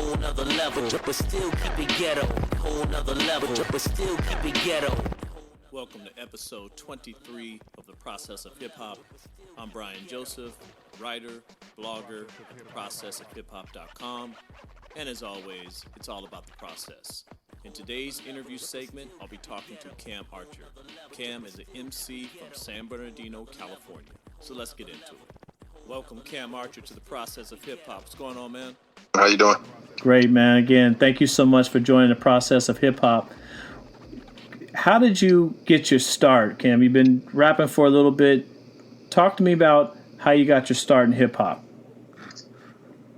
whole nother level, but still keep it ghetto. Whole nother level, but still keep it ghetto. Welcome to episode 23 of The Process of Hip Hop. I'm Brian Joseph, writer, blogger at theprocessofhiphop.com. And as always, it's all about the process. In today's interview segment, I'll be talking to Cam Archer. Cam is an MC from San Bernardino, California. So let's get into it. Welcome, Cam Archer, to The Process of Hip Hop. What's going on, man? How you doing? Great, man. Again, thank you so much for joining The Process of Hip Hop. How did you get your start, Cam? You've been rapping for a little bit. Talk to me about how you got your start in hip hop.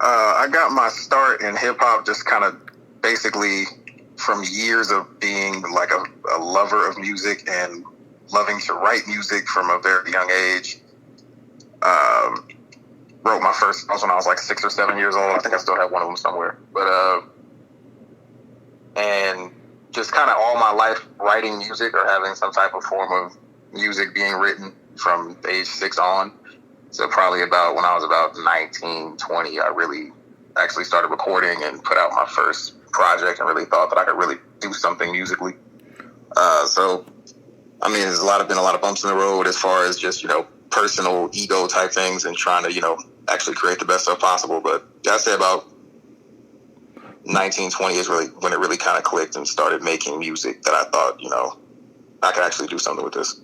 I got my start in hip hop just kind of basically from years of being like a lover of music and loving to write music from a very young age. Wrote my first songs when I was like 6 or 7 years old. I think I still have one of them somewhere. But and just kind of all my life writing music or having some type of form of music being written from age 6 on. So probably about when I was about 19, 20, I really actually started recording and put out my first project and really thought that I could really do something musically. So, I mean, there's been a lot of bumps in the road as far as just, personal ego type things and trying to, actually create the best stuff possible. But I'd say about 19, 20 is really when it really kind of clicked and started making music that I thought, I could actually do something with this.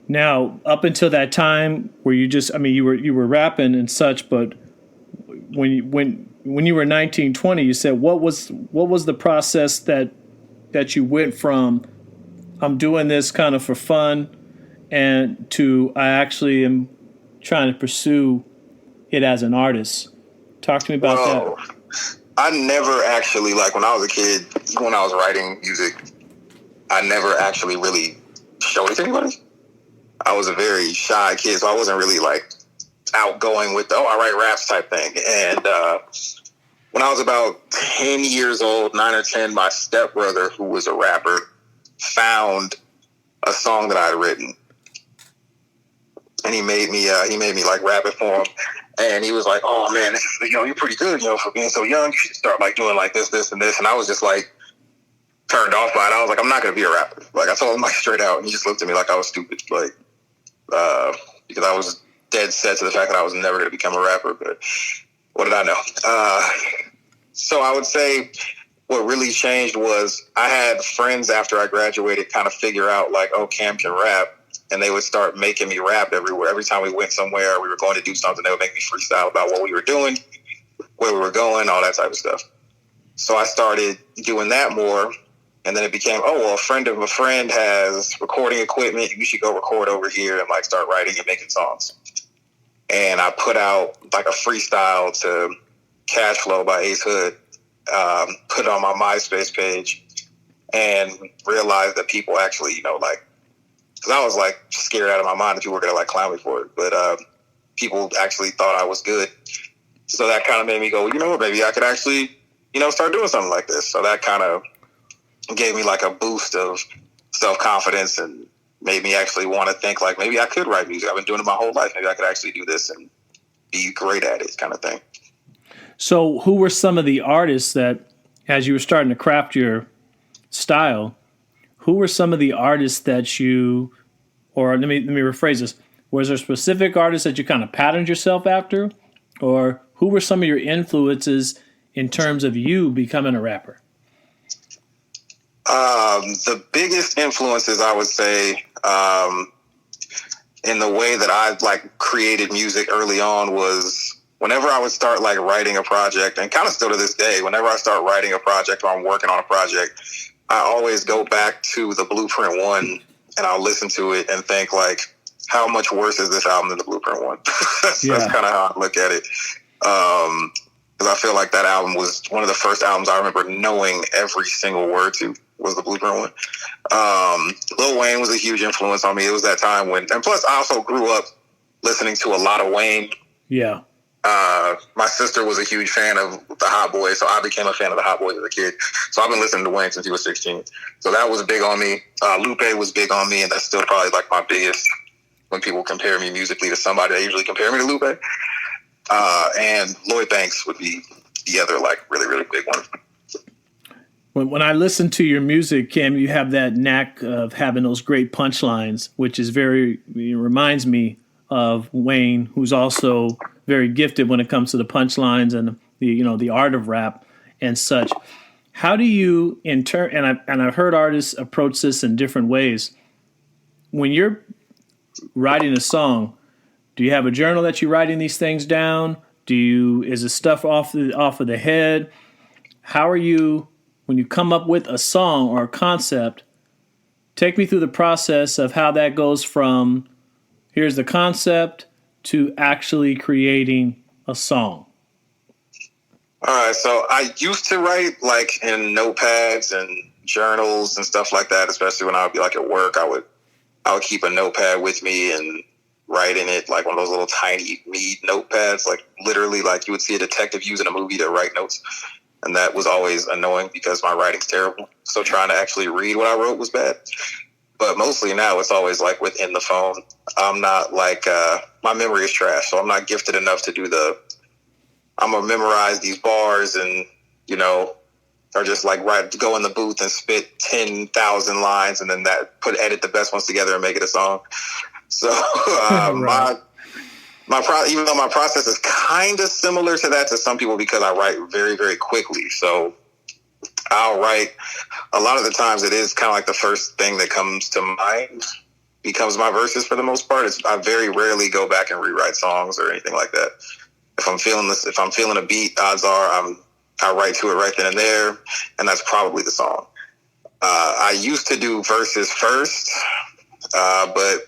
Now, up until that time, were you just? I mean, you were rapping and such, but when you were 19, 20, you said what was the process that you went from I'm doing this kind of for fun and to I actually am trying to pursue it as an artist? Talk to me about that. I never actually, like when I was a kid, even when I was writing music, I never actually really showed it to anybody. I was a very shy kid, so I wasn't really like outgoing with I write raps type thing. And when I was about 10 years old, 9 or 10, my stepbrother, who was a rapper, found a song that I had written, and he made me like rap it for him. And he was like, "Oh man, you're pretty good, for being so young. You should start like doing like this, this, and this." And I was just like turned off by it. I was like, "I'm not gonna be a rapper." Like I told him like straight out, and he just looked at me like I was stupid, like because I was dead set to the fact that I was never gonna become a rapper. But what did I know? So I would say what really changed was I had friends after I graduated kind of figure out like, oh, Cam can rap. And they would start making me rap everywhere. Every time we went somewhere, we were going to do something, they would make me freestyle about what we were doing, where we were going, all that type of stuff. So I started doing that more. And then it became, a friend of a friend has recording equipment. You should go record over here and like start writing and making songs. And I put out like a freestyle to Cash Flow by Ace Hood, put it on my MySpace page and realized that people actually, because I was like scared out of my mind that people were going to like clown me for it. But people actually thought I was good. So that kind of made me go, maybe I could actually, start doing something like this. So that kind of gave me like a boost of self-confidence and made me actually want to think like maybe I could write music. I've been doing it my whole life. Maybe I could actually do this and be great at it kind of thing. So who were some of the artists that, as you were starting to craft your style, who were some of the artists that you, or let me rephrase this, was there specific artists that you kind of patterned yourself after? Or who were some of your influences in terms of you becoming a rapper? The biggest influences, I would say, in the way that I like created music early on was whenever I would start like writing a project, and kind of still to this day, whenever I start writing a project or I'm working on a project, I always go back to the Blueprint one and I'll listen to it and think like, how much worse is this album than the Blueprint one? That's kind of how I look at it. Because I feel like that album was one of the first albums I remember knowing every single word to was the Blueprint one. Lil Wayne was a huge influence on me. It was that time when, and plus I also grew up listening to a lot of Wayne. Yeah. My sister was a huge fan of the Hot Boys, so I became a fan of the Hot Boys as a kid. So I've been listening to Wayne since he was 16. So that was big on me. Lupe was big on me, and that's still probably like my biggest when people compare me musically to somebody. They usually compare me to Lupe. And Lloyd Banks would be the other like really, really big one. When I listen to your music, Cam, you have that knack of having those great punchlines, which is it reminds me of Wayne, who's also very gifted when it comes to the punchlines and the art of rap and such. How do you and I've heard artists approach this in different ways. When you're writing a song, do you have a journal that you're writing these things down? Is it stuff off of the head? How are you, when you come up with a song or a concept, take me through the process of how that goes from here's the concept to actually creating a song. All right, so I used to write like in notepads and journals and stuff like that, especially when I would be like at work. I would keep a notepad with me and write in it, like one of those little tiny Mead notepads, like literally like you would see a detective use in a movie to write notes. And that was always annoying because my writing's terrible. So trying to actually read what I wrote was bad. But mostly now it's always like within the phone. I'm not like, my memory is trash. So I'm not gifted enough to do I'm going to memorize these bars and, or just like go in the booth and spit 10,000 lines and then edit the best ones together and make it a song. So right. Even though my process is kind of similar to that to some people because I write very, very quickly. So I'll write a lot of the times it is kind of like the first thing that comes to mind becomes my verses for the most part. I very rarely go back and rewrite songs or anything like that. If I'm feeling a beat, odds are I write to it right then and there, and that's probably the song. I used to do verses first, but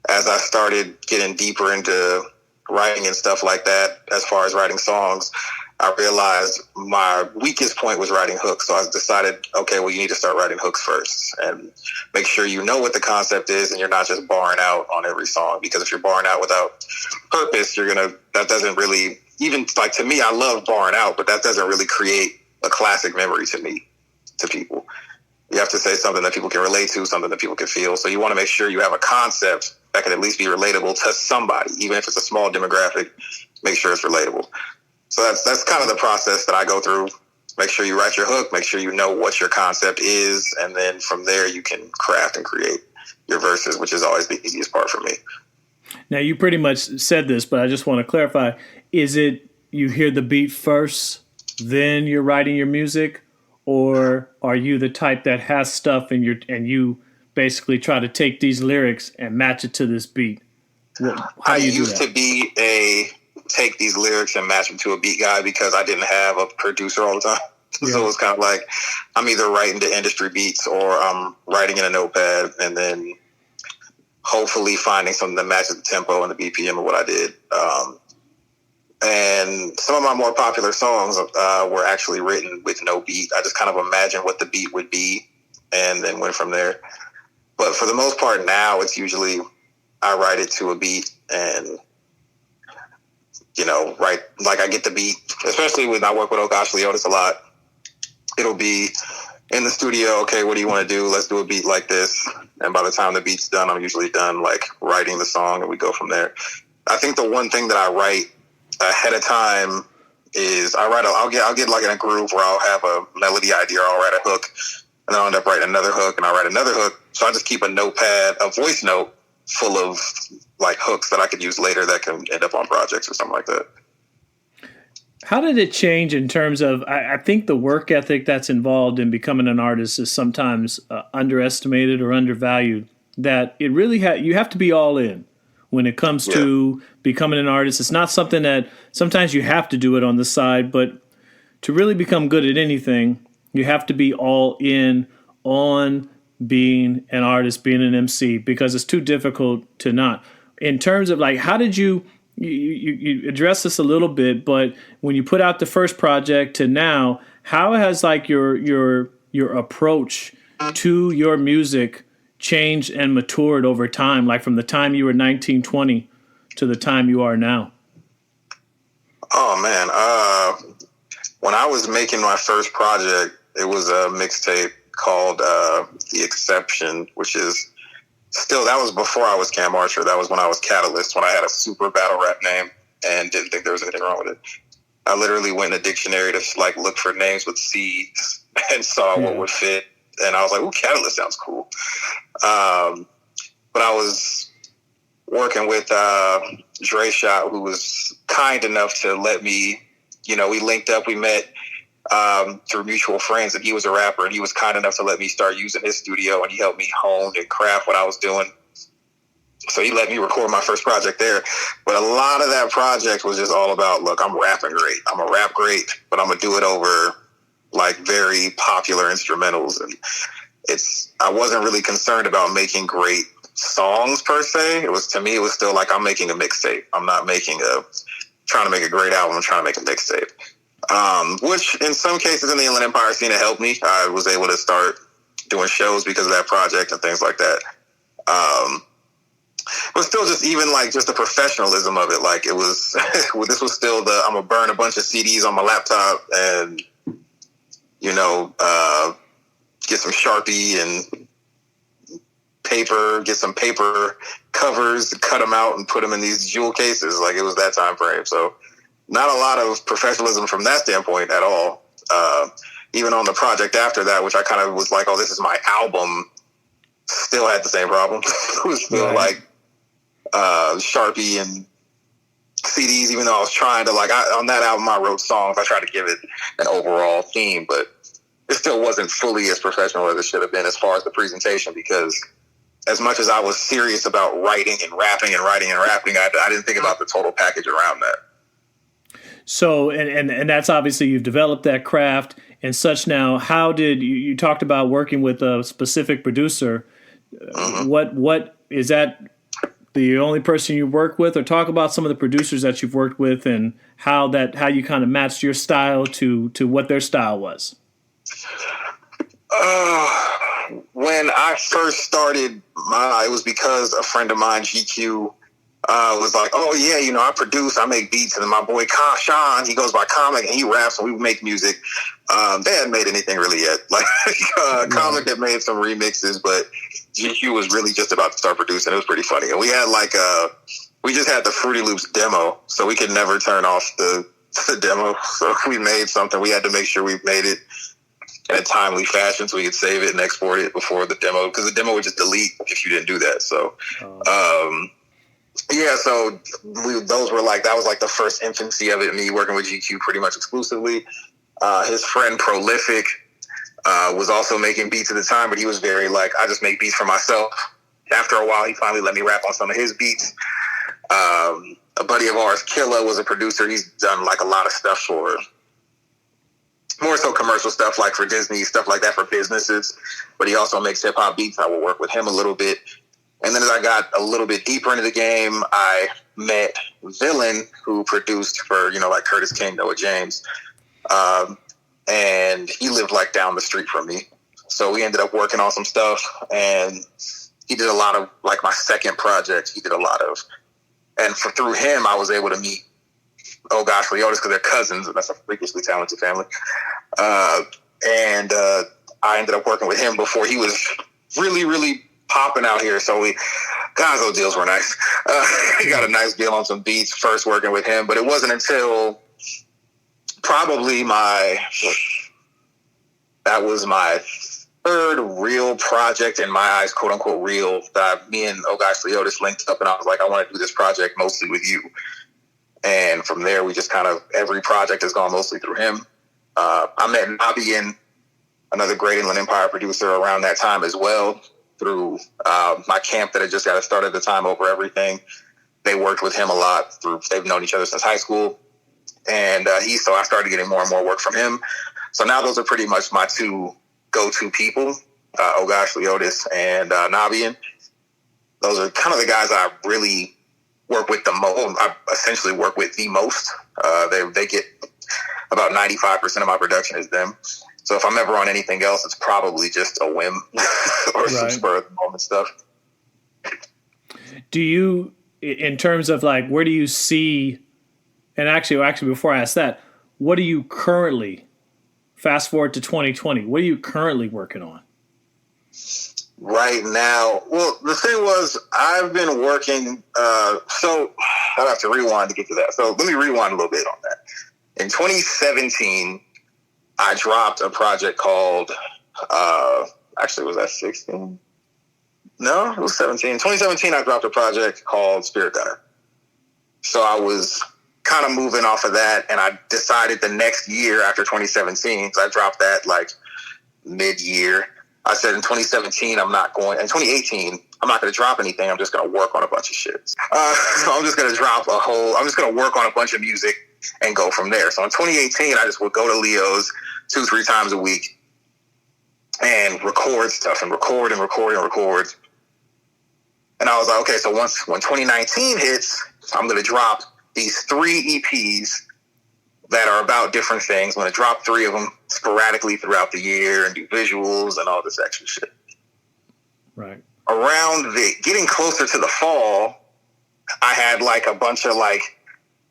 as I started getting deeper into writing and stuff like that, as far as writing songs, I realized my weakest point was writing hooks. So I decided, okay, well, you need to start writing hooks first and make sure you know what the concept is and you're not just barring out on every song. Because if you're barring out without purpose, that doesn't really, even like to me, I love barring out, but that doesn't really create a classic memory to people. You have to say something that people can relate to, something that people can feel. So you want to make sure you have a concept that can at least be relatable to somebody, even if it's a small demographic, make sure it's relatable. So that's kind of the process that I go through. Make sure you write your hook, make sure you know what your concept is, and then from there you can craft and create your verses, which is always the easiest part for me. Now, you pretty much said this, but I just want to clarify. Is it you hear the beat first, then you're writing your music, or are you the type that has stuff and you basically try to take these lyrics and match it to this beat? I used to be a take these lyrics and match them to a beat guy because I didn't have a producer all the time. Yeah. So it was kind of like I'm either writing to industry beats or I'm writing in a notepad and then hopefully finding something that matches the tempo and the BPM of what I did. And some of my more popular songs were actually written with no beat. I just kind of imagined what the beat would be and then went from there. But for the most part now, it's usually I write it to a beat and, I get the beat, especially when I work with Ogosh Leotis a lot. It'll be in the studio, okay, what do you want to do? Let's do a beat like this. And by the time the beat's done, I'm usually done, like, writing the song, and we go from there. I think the one thing that I write ahead of time is I'll get like in a groove where I'll have a melody idea, or I'll write a hook, and then I'll end up writing another hook, and I'll write another hook. So I just keep a notepad, a voice note full of like hooks that I could use later that can end up on projects or something like that. How did it change in terms of, I think the work ethic that's involved in becoming an artist is sometimes underestimated or undervalued, that it really you have to be all in when it comes to becoming an artist. It's not something that sometimes you have to do it on the side, but to really become good at anything, you have to be all in on being an artist, being an MC, because it's too difficult to not. In terms of like, how did you address this a little bit, but when you put out the first project to now, how has like your approach to your music changed and matured over time, like from the time you were 19, 20 to the time you are now? Oh man, when I was making my first project, it was a mixtape called The Exception, which is still, that was before I was Cam Archer. That was when I was Catalyst, when I had a super battle rap name and didn't think there was anything wrong with it. I literally went in a dictionary to like look for names with C's and saw what would fit. And I was like, "Ooh, Catalyst sounds cool." But I was working with Dre Shot, who was kind enough to let me, we linked up, we met through mutual friends, and he was a rapper, and he was kind enough to let me start using his studio, and he helped me hone and craft what I was doing. So he let me record my first project there. But a lot of that project was just all about, look, I'm rapping great. I'm a rap great, but I'm going to do it over like very popular instrumentals. And I wasn't really concerned about making great songs per se. To me, it was still like I'm making a mixtape. I'm not trying to make a great album. I'm trying to make a mixtape. Which in some cases in the Inland Empire scene, it helped me. I was able to start doing shows because of that project and things like that. But still, just even like just the professionalism of it, like it was, this was still I'm gonna burn a bunch of CDs on my laptop and, get some Sharpie and paper, get some paper covers, cut them out and put them in these jewel cases. Like it was that time frame. So not a lot of professionalism from that standpoint at all. Even on the project after that, which I kind of was like, oh, this is my album, still had the same problem. It was still like Sharpie and CDs, even though I was trying to on that album I wrote songs. I tried to give it an overall theme, but it still wasn't fully as professional as it should have been as far as the presentation, because as much as I was serious about writing and rapping and writing and rapping, I didn't think about the total package around that. So, and that's obviously you've developed that craft and such now. How did you talked about working with a specific producer? Mm-hmm. What is that the only person you work with, or talk about some of the producers that you've worked with and how you kind of matched your style to what their style was? When I first started, it was because a friend of mine, GQ, was like, oh yeah, I produce, I make beats, and then my boy Sean, he goes by Comic, and he raps, and we make music. They hadn't made anything really yet. Comic had made some remixes, but GQ was really just about to start producing. It was pretty funny, and we had we just had the Fruity Loops demo, so we could never turn off the demo. So we made something. We had to make sure we made it in a timely fashion so we could save it and export it before the demo, because the demo would just delete if you didn't do that. So, so that was like the first infancy of it, me working with GQ pretty much exclusively. His friend Prolific was also making beats at the time, but he was very I just make beats for myself. After a while, he finally let me rap on some of his beats. A buddy of ours, Killa, was a producer. He's done a lot of stuff for more so commercial stuff, like for Disney, stuff like that for businesses. But he also makes hip hop beats. I will work with him a little bit. And then as I got a little bit deeper into the game, I met Villain, who produced for, like Curtis King, Noah James. And he lived down the street from me. So we ended up working on some stuff, and he did a lot of my second project. He did a lot of, and through him, I was able to meet Oh Gosh Leotis, because they're cousins, and that's a freakishly talented family. And I ended up working with him before he was really, really popping out here. So those deals were nice. He got a nice deal on some beats first working with him, but it wasn't until probably that was my third real project in my eyes, quote unquote real, that me and Oh Gosh Leotis linked up, and I was like, I want to do this project mostly with you. And from there, we just every project has gone mostly through him. I met Nabian, another great Inland Empire producer, around that time as well, through my camp that had just got started at the time, Over Everything. They worked with him a lot. They've known each other since high school. And so I started getting more and more work from him. So now those are pretty much my two go-to people, Oh Gosh Leotis and Nabian. Those are kind of the guys I really work with the most. I essentially work with the most. They get about 95% of my production is them. So if I'm ever on anything else, it's probably just a whim or some spur of the moment stuff. Do you, in terms of where do you see, and actually before I ask that, what are you currently, fast forward to 2020, what are you currently working on? Right now, well, the thing was, I've been working, so I'd have to rewind to get to that. So let me rewind a little bit on that. In 2017, I dropped a project called, actually, was that 16? No, it was 17. In 2017, I dropped a project called Spirit Gunner. So I was kind of moving off of that, and I decided the next year after 2017, so I dropped that like mid-year. I said in 2017, in 2018, I'm not going to drop anything. I'm just going to work on a bunch of shit. So I'm just going to I'm just going to work on a bunch of music and go from there. So in 2018, I just would go to Leo's 2-3 times a week and record stuff and record. And I was like, okay, so when 2019 hits, I'm going to drop these 3 EPs that are about different things. I'm going to drop 3 of them sporadically throughout the year and do visuals and all this extra shit. Right. Around getting closer to the fall, I had like a bunch of like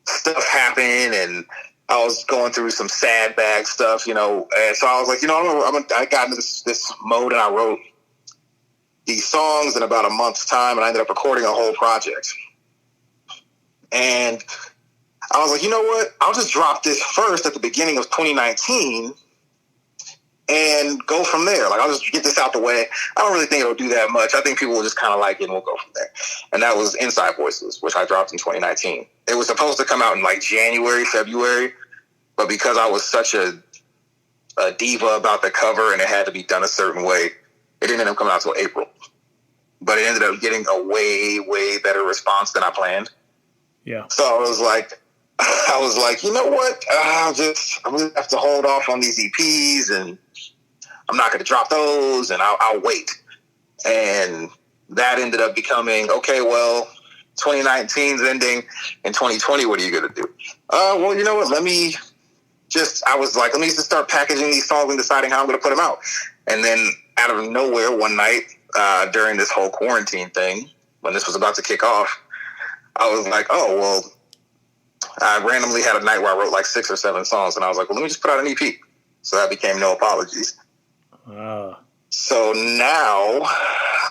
stuff happen, and I was going through some sad bag stuff, and so I was like, I got into this mode, and I wrote these songs in about a month's time, and I ended up recording a whole project. And I was like, you know what? I'll just drop this first at the beginning of 2019 and go from there. Like, I'll just get this out the way. I don't really think it'll do that much. I think people will just kind of like it, and we'll go from there. And that was Inside Voices, which I dropped in 2019. It was supposed to come out in like January, February, but because I was such a diva about the cover and it had to be done a certain way, it didn't end up coming out until April. But it ended up getting a way, way better response than I planned. Yeah. So I was like, you know what? I'm going to have to hold off on these EPs, and I'm not going to drop those, and I'll wait. And that ended up becoming, okay, well, 2019's ending. In 2020, what are you going to do? Well, you know what? Let me just start packaging these songs and deciding how I'm going to put them out. And then out of nowhere, one night during this whole quarantine thing, when this was about to kick off, I was like, oh, well, I randomly had a night where I wrote like 6 or 7 songs, and I was like, well, let me just put out an EP. So that became No Apologies. So now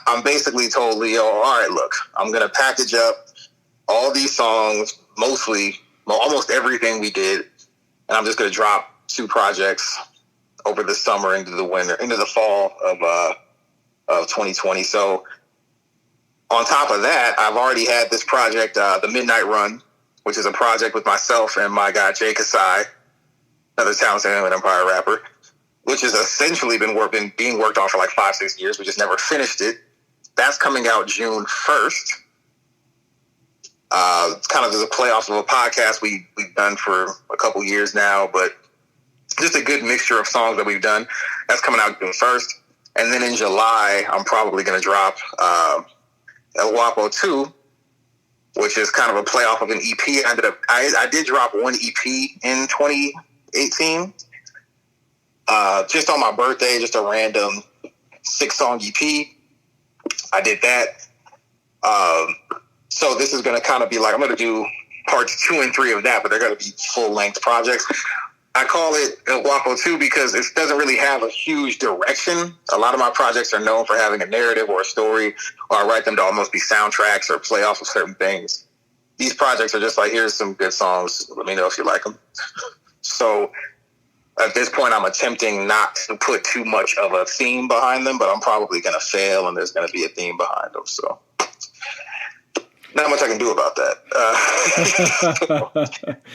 I'm basically told Leo, all right, look, I'm going to package up all these songs, almost everything we did, and I'm just going to drop 2 projects over the summer into the fall of 2020. So on top of that, I've already had this project, The Midnight Run, which is a project with myself and my guy, Jay Kasai, another talented Inland Empire rapper, which has essentially been being worked on for like 5-6 years. We just never finished it. That's coming out June 1st. It's kind of just a playoff of a podcast we've done for a couple years now, but just a good mixture of songs that we've done. That's coming out June 1st. And then in July, I'm probably going to drop El Guapo 2, which is kind of a playoff of an EP. I did drop 1 EP in 2018, just on my birthday, just a random 6-song EP. I did that. So this is going to kind of be like, I'm going to do parts 2 and 3 of that, but they're going to be full-length projects. I call it El Guapo 2 because it doesn't really have a huge direction. A lot of my projects are known for having a narrative or a story, or I write them to almost be soundtracks or play off of certain things. These projects are just like, here's some good songs. Let me know if you like them. So at this point, I'm attempting not to put too much of a theme behind them, but I'm probably going to fail, and there's going to be a theme behind them. So not much I can do about that.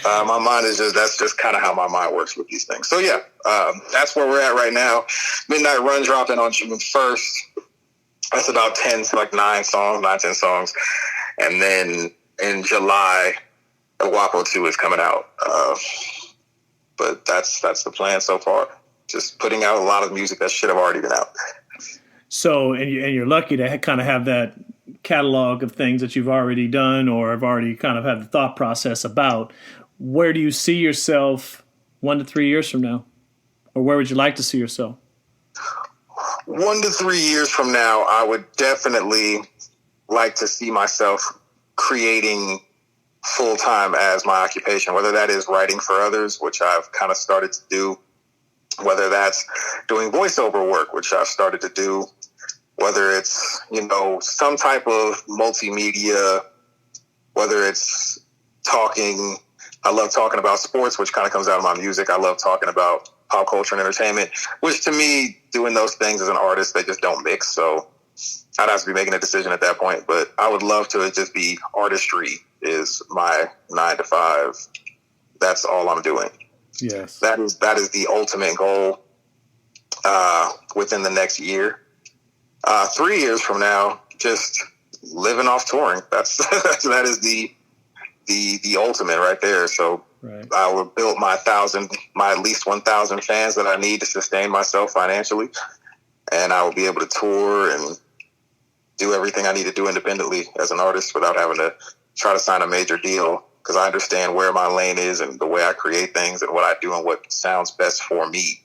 My mind is that's just kind of how my mind works with these things. So yeah, that's where we're at right now. Midnight Run dropping on June 1st. That's about 10 songs. And then in July, El Guapo 2 is coming out. But that's the plan so far. Just putting out a lot of music that should have already been out. So, and you're lucky to kind of have that catalog of things that you've already done or have already kind of had the thought process about. Where do you see yourself 1 to 3 years from now? Or where would you like to see yourself? 1 to 3 years from now, I would definitely like to see myself creating full-time as my occupation, whether that is writing for others, which I've kind of started to do, whether that's doing voiceover work, which I've started to do, whether it's, some type of multimedia, whether it's talking I love talking about sports, which kind of comes out of my music. I love talking about pop culture and entertainment, which to me, doing those things as an artist, they just don't mix. So I'd have to be making a decision at that point. But I would love to just be artistry is my 9 to 5. That's all I'm doing. Yes. That is the ultimate goal within the next year. 3 years from now, just living off touring. That is the ultimate right there. So right. I will build my at least 1,000 fans that I need to sustain myself financially, and I will be able to tour and do everything I need to do independently as an artist without having to try to sign a major deal, because I understand where my lane is and the way I create things and what I do and what sounds best for me.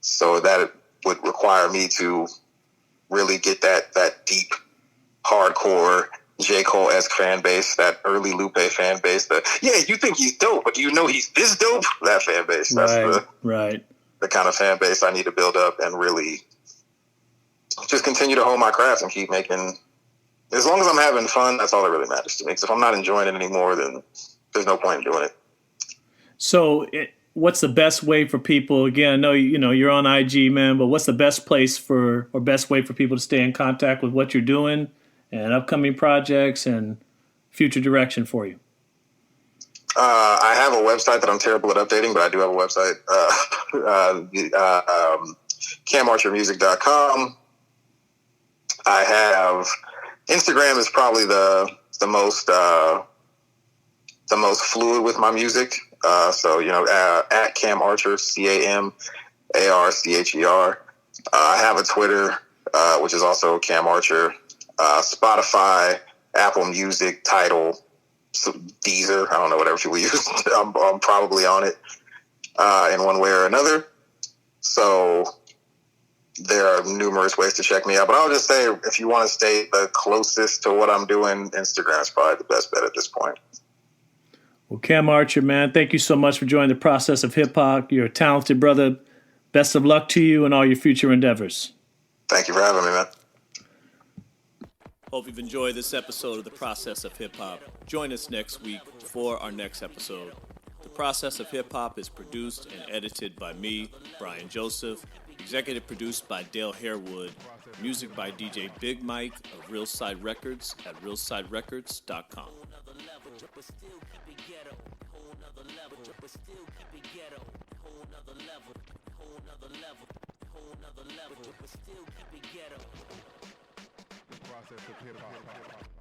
So that would require me to really get that deep, hardcore J. Cole-esque fan base, that early Lupe fan base, you think he's dope, but do you know he's this dope? That fan base. That's the kind of fan base I need to build up and really just continue to hold my craft and keep making. As long as I'm having fun, that's all that really matters to me. Because if I'm not enjoying it anymore, then there's no point in doing it. So what's the best way for people? Again, I know you're on IG, man, but what's the best place or best way for people to stay in contact with what you're doing and upcoming projects and future direction for you? I have a website that I'm terrible at updating, but I do have a website. CamArcherMusic.com. I have Instagram is probably the most fluid with my music. So at Cam Archer, CAMARCHER. I have a Twitter, which is also Cam Archer. Spotify, Apple Music, Tidal, Deezer. I don't know, whatever people use. I'm probably on it in one way or another. So there are numerous ways to check me out. But I'll just say, if you want to stay the closest to what I'm doing, Instagram is probably the best bet at this point. Well, Cam Archer, man, thank you so much for joining the Process of Hip Hop. You're a talented brother. Best of luck to you and all your future endeavors. Thank you for having me, man. Hope you've enjoyed this episode of The Process of Hip Hop. Join us next week for our next episode. The Process of Hip Hop is produced and edited by me, Brian Joseph. Executive produced by Dale Harewood. Music by DJ Big Mike of Real Side Records at realsiderecords.com. Process of hip hop.